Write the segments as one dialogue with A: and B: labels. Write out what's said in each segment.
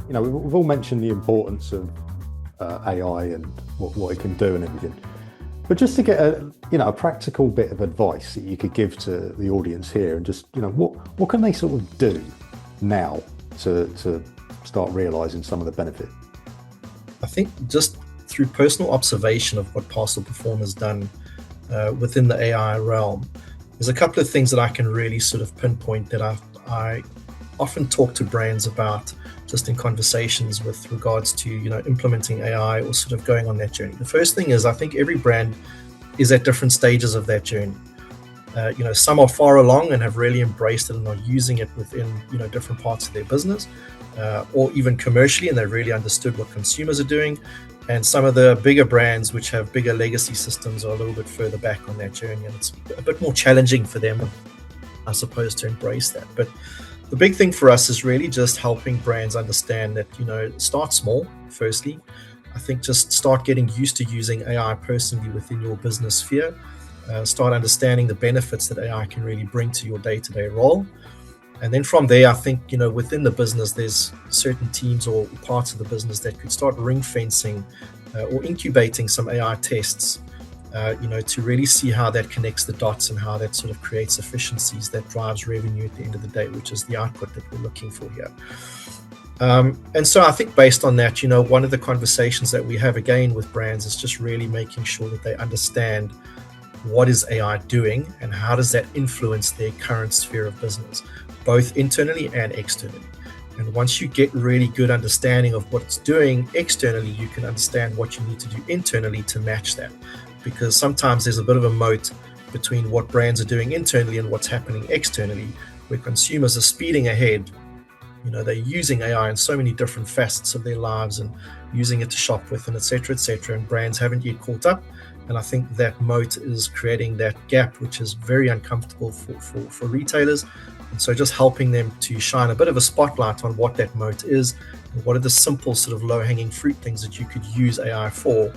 A: we've all mentioned the importance of AI and what it can do and everything. But just to get a practical bit of advice that you could give to the audience here, and just what can they sort of do now to start realising some of the benefit?
B: I think just through personal observation of what Parcel Perform has done within the AI realm, there's a couple of things that I can really sort of pinpoint that I often talk to brands about just in conversations with regards to implementing AI or sort of going on that journey. The first thing is, I think every brand is at different stages of that journey. Some are far along and have really embraced it and are using it within different parts of their business, or even commercially, and they've really understood what consumers are doing. And some of the bigger brands which have bigger legacy systems are a little bit further back on that journey, and it's a bit more challenging for them, I suppose, to embrace that. But the big thing for us is really just helping brands understand that, start small, firstly. I think just start getting used to using AI personally within your business sphere. Start understanding the benefits that AI can really bring to your day-to-day role. And then from there, I think, within the business, there's certain teams or parts of the business that could start ring fencing or incubating some AI tests, to really see how that connects the dots and how that sort of creates efficiencies that drives revenue at the end of the day, which is the output that we're looking for here. And so I think based on that, one of the conversations that we have again with brands is just really making sure that they understand what is AI doing and how does that influence their current sphere of business, both internally and externally. And once you get really good understanding of what it's doing externally, you can understand what you need to do internally to match that. Because sometimes there's a bit of a moat between what brands are doing internally and what's happening externally, where consumers are speeding ahead. They're using AI in so many different facets of their lives and using it to shop with and et cetera, and brands haven't yet caught up. And I think that moat is creating that gap, which is very uncomfortable for retailers. And so just helping them to shine a bit of a spotlight on what that moat is, and what are the simple sort of low-hanging fruit things that you could use AI for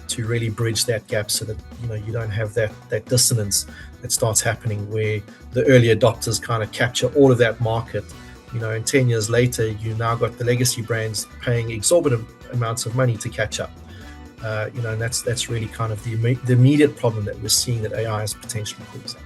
B: to really bridge that gap, so that you don't have that dissonance that starts happening where the early adopters kind of capture all of that market. And 10 years later, you now got the legacy brands paying exorbitant amounts of money to catch up. And that's really kind of the immediate problem that we're seeing that AI is potentially causing.